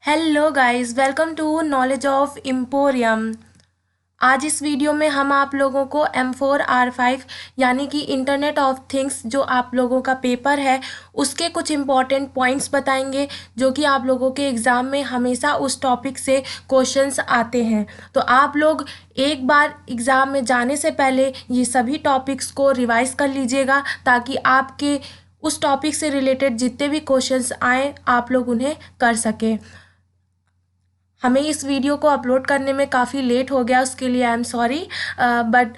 Hello guys, welcome to knowledge of emporium. आज इस video में हम आप लोगों को M4R5 यानी कि इंटरनेट ऑफ थिंग्स जो आप लोगों का पेपर है उसके कुछ इम्पॉर्टेंट पॉइंट्स बताएंगे जो कि आप लोगों के एग्ज़ाम में हमेशा उस टॉपिक से क्वेश्चंस आते हैं। तो आप लोग एक बार एग्ज़ाम में जाने से पहले ये सभी टॉपिक्स को रिवाइज कर लीजिएगा ताकि आपके उस टॉपिक से रिलेटेड जितने भी क्वेश्चंस आएँ आप लोग उन्हें कर सकें। हमें इस वीडियो को अपलोड करने में काफ़ी लेट हो गया, उसके लिए आई एम सॉरी, बट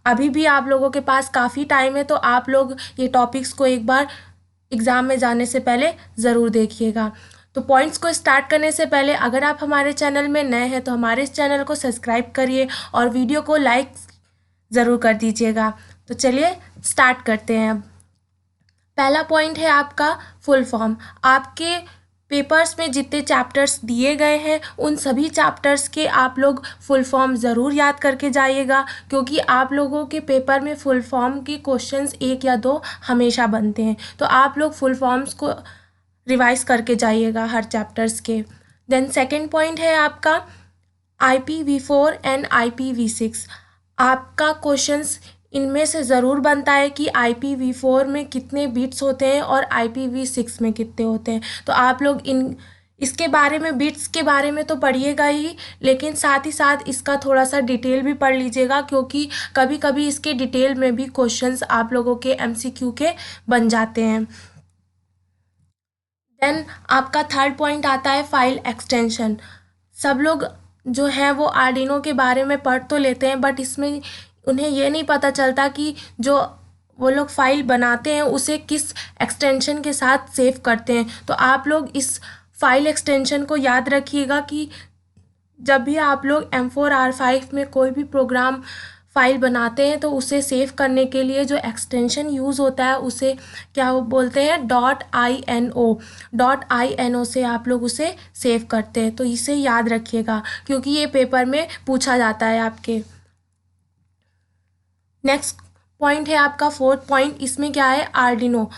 अभी भी आप लोगों के पास काफ़ी टाइम है, तो आप लोग ये टॉपिक्स को एक बार एग्ज़ाम में जाने से पहले ज़रूर देखिएगा। तो पॉइंट्स को स्टार्ट करने से पहले अगर आप हमारे चैनल में नए हैं तो हमारे इस चैनल को सब्सक्राइब करिए और वीडियो को लाइक ज़रूर कर दीजिएगा। तो चलिए स्टार्ट करते हैं। अब पहला पॉइंट है आपका फुल फॉर्म। आपके पेपर्स में जितने चैप्टर्स दिए गए हैं उन सभी चैप्टर्स के आप लोग फुल फॉर्म ज़रूर याद करके जाइएगा, क्योंकि आप लोगों के पेपर में फुल फॉर्म के क्वेश्चंस एक या दो हमेशा बनते हैं। तो आप लोग फुल फॉर्म्स को रिवाइज करके जाइएगा हर चैप्टर्स के। देन सेकेंड पॉइंट है आपका IPv4 एंड IPv6। आपका क्वेश्चंस इनमें से ज़रूर बनता है कि IPv4 में कितने बिट्स होते हैं और IPv6 में कितने होते हैं। तो आप लोग इसके बारे में, बिट्स के बारे में तो पढ़िएगा ही, लेकिन साथ ही साथ इसका थोड़ा सा डिटेल भी पढ़ लीजिएगा, क्योंकि कभी कभी इसके डिटेल में भी क्वेश्चंस आप लोगों के MCQ के बन जाते हैं। देन आपका थर्ड पॉइंट आता है फाइल एक्सटेंशन। सब लोग जो है वो आर्डिनो के बारे में पढ़ तो लेते हैं, बट इसमें उन्हें ये नहीं पता चलता कि जो वो लोग फाइल बनाते हैं उसे किस एक्सटेंशन के साथ सेव करते हैं। तो आप लोग इस फाइल एक्सटेंशन को याद रखिएगा कि जब भी आप लोग M4R5 में कोई भी प्रोग्राम फाइल बनाते हैं तो उसे सेव करने के लिए जो एक्सटेंशन यूज़ होता है उसे क्या वो बोलते हैं, .ino से आप लोग उसे सेव करते हैं। तो इसे याद रखिएगा क्योंकि ये पेपर में पूछा जाता है आपके। नेक्स्ट पॉइंट है आपका फोर्थ पॉइंट। इसमें क्या है, आर्डिनो।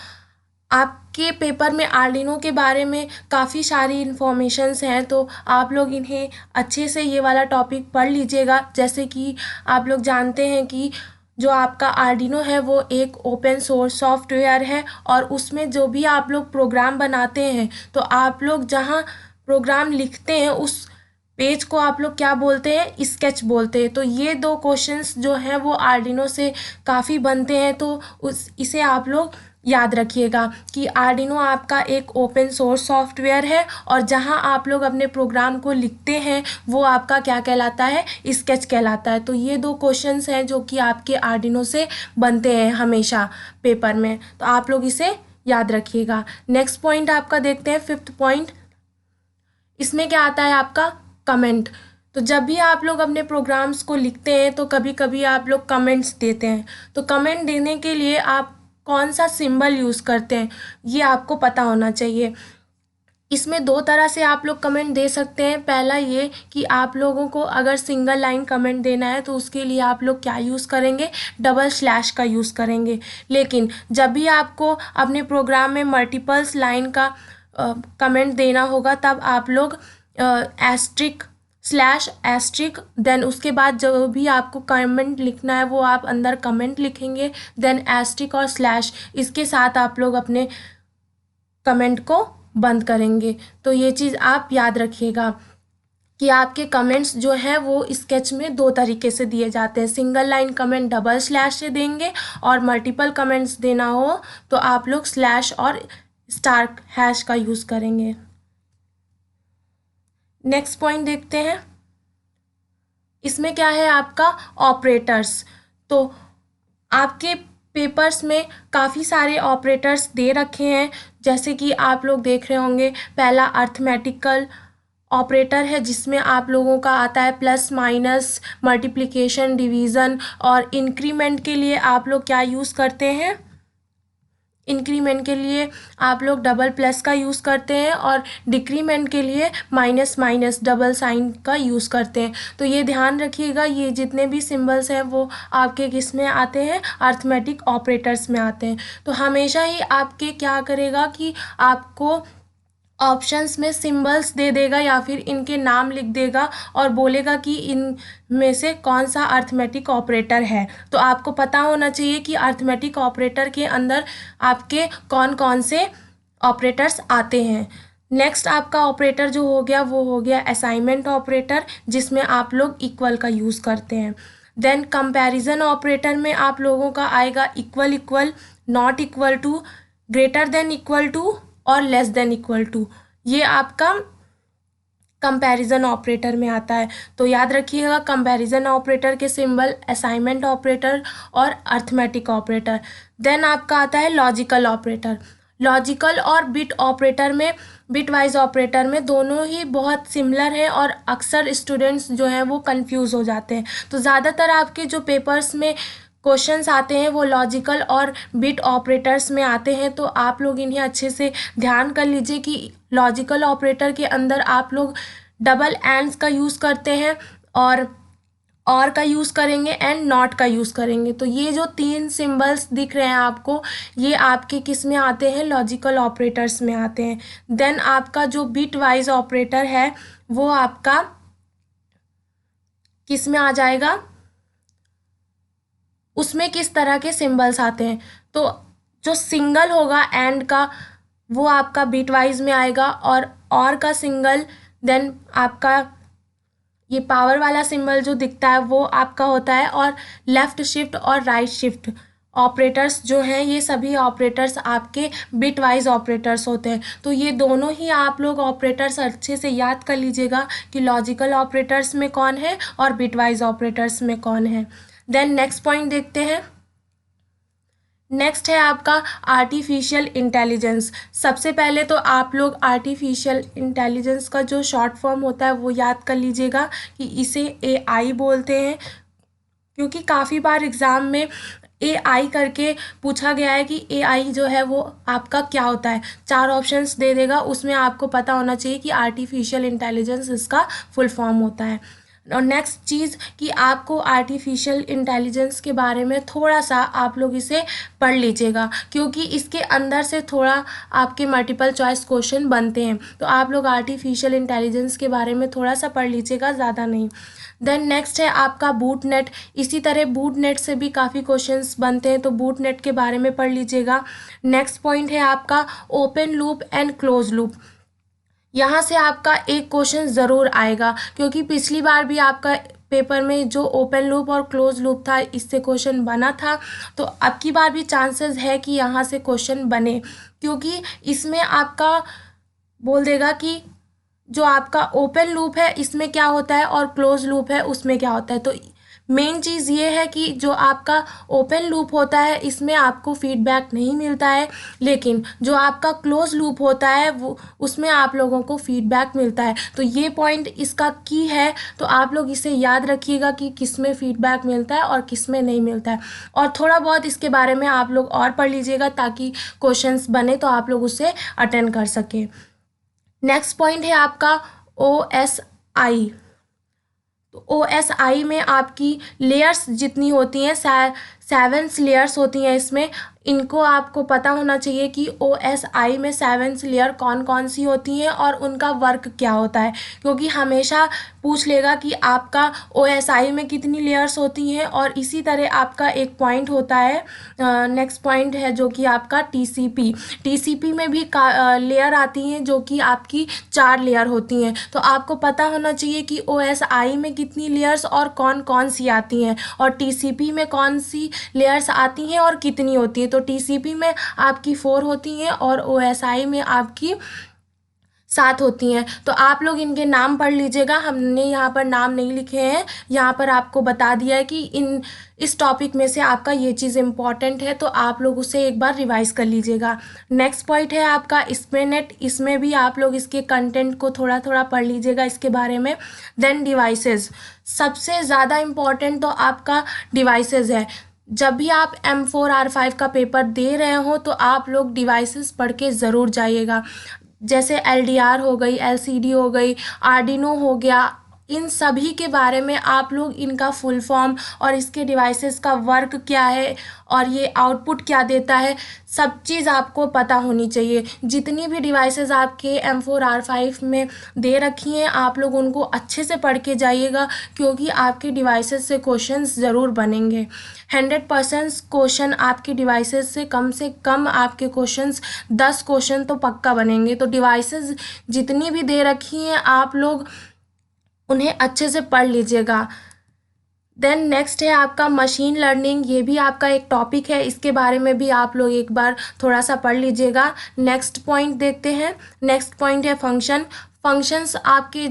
आपके पेपर में आर्डिनो के बारे में काफ़ी सारी इन्फॉर्मेशंस हैं, तो आप लोग इन्हें अच्छे से ये वाला टॉपिक पढ़ लीजिएगा। जैसे कि आप लोग जानते हैं कि जो आपका आर्डिनो है वो एक ओपन सोर्स सॉफ्टवेयर है और उसमें जो भी आप लोग प्रोग्राम बनाते हैं तो आप लोग जहाँ प्रोग्राम लिखते हैं उस पेज को आप लोग क्या बोलते हैं, स्केच बोलते हैं। तो ये दो क्वेश्चंस जो हैं वो आर्डिनो से काफ़ी बनते हैं, तो इसे आप लोग याद रखिएगा कि आर्डिनो आपका एक ओपन सोर्स सॉफ्टवेयर है और जहां आप लोग अपने प्रोग्राम को लिखते हैं वो आपका क्या कहलाता है, स्केच कहलाता है। तो ये दो क्वेश्चंस हैं जो कि आपके आर्डिनो से बनते हैं हमेशा पेपर में, तो आप लोग इसे याद रखिएगा। नेक्स्ट पॉइंट आपका देखते हैं, फिफ्थ पॉइंट। इसमें क्या आता है आपका कमेंट। तो जब भी आप लोग अपने प्रोग्राम्स को लिखते हैं तो कभी कभी आप लोग कमेंट्स देते हैं। तो कमेंट देने के लिए आप कौन सा सिंबल यूज़ करते हैं ये आपको पता होना चाहिए। इसमें दो तरह से आप लोग कमेंट दे सकते हैं। पहला ये कि आप लोगों को अगर सिंगल लाइन कमेंट देना है तो उसके लिए आप लोग क्या यूज़ करेंगे, डबल स्लैश का यूज़ करेंगे। लेकिन जब भी आपको अपने प्रोग्राम में मल्टीपल्स लाइन का कमेंट देना होगा तब आप लोग एस्ट्रिक स्लैश एस्ट्रिक, देन उसके बाद जो भी आपको कमेंट लिखना है वो आप अंदर कमेंट लिखेंगे, देन एस्ट्रिक और स्लैश, इसके साथ आप लोग अपने कमेंट को बंद करेंगे। तो ये चीज़ आप याद रखिएगा कि आपके कमेंट्स जो हैं वो स्केच में दो तरीके से दिए जाते हैं। Single line comment double slash से देंगे और मल्टीपल कमेंट्स देना हो तो आप लोग स्लैश और स्टार हैश का यूज़ करेंगे। नेक्स्ट पॉइंट देखते हैं। इसमें क्या है आपका ऑपरेटर्स। तो आपके पेपर्स में काफ़ी सारे ऑपरेटर्स दे रखे हैं, जैसे कि आप लोग देख रहे होंगे। पहला अर्थमेटिकल ऑपरेटर है जिसमें आप लोगों का आता है प्लस माइनस, मल्टीप्लिकेशन, डिवीज़न, और इंक्रीमेंट के लिए आप लोग क्या यूज़ करते हैं, इंक्रीमेंट के लिए आप लोग डबल प्लस का यूज़ करते हैं और डिक्रीमेंट के लिए माइनस माइनस डबल साइन का यूज़ करते हैं। तो ये ध्यान रखिएगा, ये जितने भी सिंबल्स हैं वो आपके किस में आते हैं, अर्थमेटिक ऑपरेटर्स में आते हैं। तो हमेशा ही आपके क्या करेगा कि आपको ऑप्शंस में सिंबल्स दे देगा या फिर इनके नाम लिख देगा और बोलेगा कि इन में से कौन सा अर्थमेटिक ऑपरेटर है। तो आपको पता होना चाहिए कि अर्थमेटिक ऑपरेटर के अंदर आपके कौन कौन से ऑपरेटर्स आते हैं। नेक्स्ट आपका ऑपरेटर जो हो गया वो हो गया असाइनमेंट ऑपरेटर, जिसमें आप लोग इक्वल का यूज़ करते हैं। देन कंपैरिजन ऑपरेटर में आप लोगों का आएगा equal equal, not equal to, greater than equal to और लेस देन इक्वल टू। ये आपका कंपैरिजन ऑपरेटर में आता है। तो याद रखिएगा कंपैरिजन ऑपरेटर के सिंबल असाइनमेंट ऑपरेटर और अर्थमेटिक ऑपरेटर। देन आपका आता है लॉजिकल ऑपरेटर। लॉजिकल और बिट ऑपरेटर में, बिट वाइज ऑपरेटर में दोनों ही बहुत सिमिलर हैं और अक्सर स्टूडेंट्स जो हैं वो कंफ्यूज हो जाते हैं। तो ज़्यादातर आपके जो पेपर्स में क्वेश्चंस आते हैं वो लॉजिकल और बिट ऑपरेटर्स में आते हैं। तो आप लोग इन्हें अच्छे से ध्यान कर लीजिए कि लॉजिकल ऑपरेटर के अंदर आप लोग डबल एंड्स का यूज़ करते हैं और का यूज़ करेंगे एंड नॉट का यूज़ करेंगे। तो ये जो 3 सिंबल्स दिख रहे हैं आपको, ये आपके किस में आते हैं, लॉजिकल ऑपरेटर्स में आते हैं। देन आपका जो बिट वाइज ऑपरेटर है वो आपका किस में आ जाएगा, उसमें किस तरह के सिंबल्स आते हैं। तो जो सिंगल होगा एंड का वो आपका बिट वाइज में आएगा और का सिंगल, देन आपका ये पावर वाला सिंबल जो दिखता है वो आपका होता है, और लेफ़्ट शिफ्ट और राइट शिफ्ट ऑपरेटर्स जो हैं ये सभी ऑपरेटर्स आपके बिट वाइज ऑपरेटर्स होते हैं। तो ये दोनों ही आप लोग ऑपरेटर्स अच्छे से याद कर लीजिएगा कि लॉजिकल ऑपरेटर्स में कौन है और बिट वाइज ऑपरेटर्स में कौन है। देन नेक्स्ट पॉइंट देखते हैं। नेक्स्ट है आपका आर्टिफिशियल इंटेलिजेंस। सबसे पहले तो आप लोग आर्टिफिशियल इंटेलिजेंस का जो शॉर्ट फॉर्म होता है वो याद कर लीजिएगा कि इसे एआई बोलते हैं, क्योंकि काफ़ी बार एग्ज़ाम में एआई करके पूछा गया है कि एआई जो है वो आपका क्या होता है। 4 ऑप्शंस दे देगा, उसमें आपको पता होना चाहिए कि आर्टिफिशियल इंटेलिजेंस इसका फुल फॉर्म होता है। और नेक्स्ट चीज़ कि आपको आर्टिफिशियल इंटेलिजेंस के बारे में थोड़ा सा आप लोग इसे पढ़ लीजिएगा, क्योंकि इसके अंदर से थोड़ा आपके मल्टीपल चॉइस क्वेश्चन बनते हैं। तो आप लोग आर्टिफिशियल इंटेलिजेंस के बारे में थोड़ा सा पढ़ लीजिएगा, ज़्यादा नहीं। देन नेक्स्ट है आपका बूट नेट। इसी तरह बूट नेट से भी काफ़ी क्वेश्चंस बनते हैं, तो बूट नेट के बारे में पढ़ लीजिएगा। नेक्स्ट पॉइंट है आपका open loop and close loop. यहाँ से आपका एक क्वेश्चन ज़रूर आएगा, क्योंकि पिछली बार भी आपका पेपर में जो ओपन लूप और क्लोज लूप था इससे क्वेश्चन बना था। तो अब की बार भी चांसेस है कि यहाँ से क्वेश्चन बने, क्योंकि इसमें आपका बोल देगा कि जो आपका ओपन लूप है इसमें क्या होता है और क्लोज लूप है उसमें क्या होता है। तो मेन चीज़ ये है कि जो आपका ओपन लूप होता है इसमें आपको फीडबैक नहीं मिलता है, लेकिन जो आपका क्लोज लूप होता है वो उसमें आप लोगों को फीडबैक मिलता है। तो ये पॉइंट इसका की है, तो आप लोग इसे याद रखिएगा कि किस में फीडबैक मिलता है और किस में नहीं मिलता है। और थोड़ा बहुत इसके बारे में आप लोग और पढ़ लीजिएगा ताकि क्वेश्चंस बने तो आप लोग उसे अटेंड कर सकें। नेक्स्ट पॉइंट है आपका OSI। तो OSI में आपकी लेयर्स जितनी होती हैं 7 लेयर्स होती हैं इसमें, इनको आपको पता होना चाहिए कि OSI में 7 लेयर कौन कौन सी होती हैं और उनका वर्क क्या होता है, क्योंकि हमेशा पूछ लेगा कि आपका OSI में कितनी लेयर्स होती हैं। और इसी तरह आपका एक पॉइंट होता है, नेक्स्ट पॉइंट है जो कि आपका TCP में भी लेयर आती हैं जो कि आपकी 4 लेयर होती हैं। तो आपको पता होना चाहिए कि OSI में कितनी लेयर्स और कौन कौन सी आती हैं और TCP में कौन सी लेयर्स आती हैं और कितनी होती है। तो TCP में आपकी 4 होती हैं और OSI में आपकी 7 होती हैं। तो आप लोग इनके नाम पढ़ लीजिएगा, हमने यहाँ पर नाम नहीं लिखे हैं, यहाँ पर आपको बता दिया है कि इस टॉपिक में से आपका ये चीज़ इम्पॉर्टेंट है, तो आप लोग उसे एक बार रिवाइज कर लीजिएगा। नेक्स्ट पॉइंट है आपका स्पेनेट। इसमें भी आप लोग इसके कंटेंट को थोड़ा थोड़ा पढ़ लीजिएगा इसके बारे में। देन डिवाइसेस, सबसे ज़्यादा इम्पॉर्टेंट तो आपका डिवाइसेस है। जब भी आप M4 R5 का पेपर दे रहे हो तो आप लोग डिवाइसेस पढ़ के ज़रूर जाइएगा। जैसे LDR हो गई, LCD हो गई, आर्डिनो हो गया, इन सभी के बारे में आप लोग इनका फुल फॉर्म और इसके डिवाइसेस का वर्क क्या है और ये आउटपुट क्या देता है, सब चीज़ आपको पता होनी चाहिए। जितनी भी डिवाइसेस आपके M4R5 में दे रखी हैं आप लोग उनको अच्छे से पढ़ के जाइएगा, क्योंकि आपके डिवाइसेस से क्वेश्चंस ज़रूर बनेंगे। 100% क्वेश्चन आपके डिवाइसेस से कम आपके क्वेश्चंस 10 क्वेश्चन तो पक्का बनेंगे। तो डिवाइसेस जितनी भी दे रखी हैं आप लोग उन्हें अच्छे से पढ़ लीजिएगा। देन नेक्स्ट है आपका मशीन लर्निंग, ये भी आपका एक टॉपिक है, इसके बारे में भी आप लोग एक बार थोड़ा सा पढ़ लीजिएगा। नेक्स्ट पॉइंट देखते हैं। नेक्स्ट पॉइंट है फंक्शंस आपके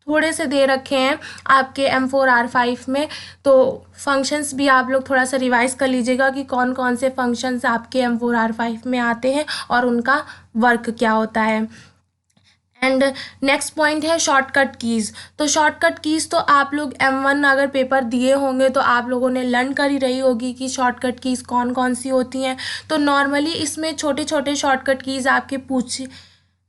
थोड़े से दे रखे हैं आपके M4R5 में, तो फंक्शंस भी आप लोग थोड़ा सा रिवाइज कर लीजिएगा कि कौन कौन से फंक्शंस आपके M4R5 में आते हैं और उनका वर्क क्या होता है। एंड नेक्स्ट पॉइंट है शॉर्टकट कीज़। तो शॉर्टकट कीज़ तो आप लोग M1 अगर पेपर दिए होंगे तो आप लोगों ने लर्न करी रही होगी कि शॉर्टकट कीज़ कौन कौन सी होती हैं। तो नॉर्मली इसमें छोटे छोटे शॉर्टकट कीज़ आपके पूछे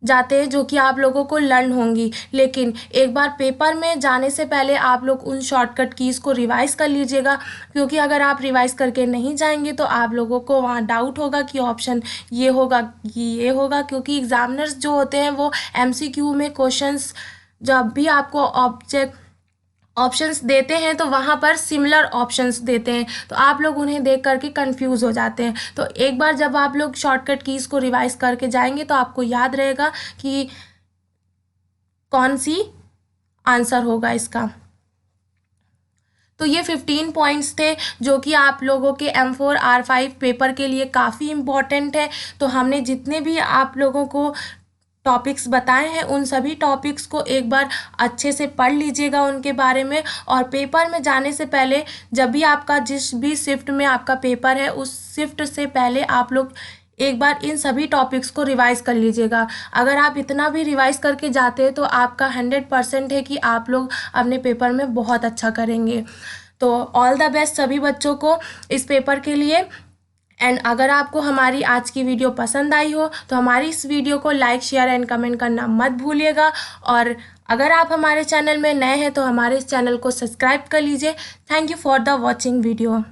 जाते हैं जो कि आप लोगों को लर्न होंगी, लेकिन एक बार पेपर में जाने से पहले आप लोग उन शॉर्टकट कीज़ को रिवाइज़ कर लीजिएगा, क्योंकि अगर आप रिवाइज़ करके नहीं जाएंगे तो आप लोगों को वहाँ डाउट होगा कि ऑप्शन ये होगा कि ये होगा, क्योंकि एग्ज़ामिनर्स जो होते हैं वो MCQ में क्वेश्चंस जब भी आपको ऑप्शंस देते हैं तो वहाँ पर सिमिलर ऑप्शंस देते हैं, तो आप लोग उन्हें देख करके कंफ्यूज हो जाते हैं। तो एक बार जब आप लोग शॉर्टकट कीज़ को रिवाइज करके जाएंगे तो आपको याद रहेगा कि कौन सी आंसर होगा इसका। तो ये 15 पॉइंट्स थे जो कि आप लोगों के M4R5 पेपर के लिए काफ़ी इम्पॉर्टेंट है। तो हमने जितने भी आप लोगों को टॉपिक्स बताए हैं उन सभी टॉपिक्स को एक बार अच्छे से पढ़ लीजिएगा उनके बारे में, और पेपर में जाने से पहले जब भी आपका जिस भी शिफ्ट में आपका पेपर है उस शिफ्ट से पहले आप लोग एक बार इन सभी टॉपिक्स को रिवाइज कर लीजिएगा। अगर आप इतना भी रिवाइज करके जाते हैं तो आपका 100% है कि आप लोग अपने पेपर में बहुत अच्छा करेंगे। तो ऑल द बेस्ट सभी बच्चों को इस पेपर के लिए। एंड अगर आपको हमारी आज की वीडियो पसंद आई हो तो हमारी इस वीडियो को लाइक शेयर एंड कमेंट करना मत भूलिएगा, और अगर आप हमारे चैनल में नए हैं तो हमारे इस चैनल को सब्सक्राइब कर लीजिए। Thank you for the watching video.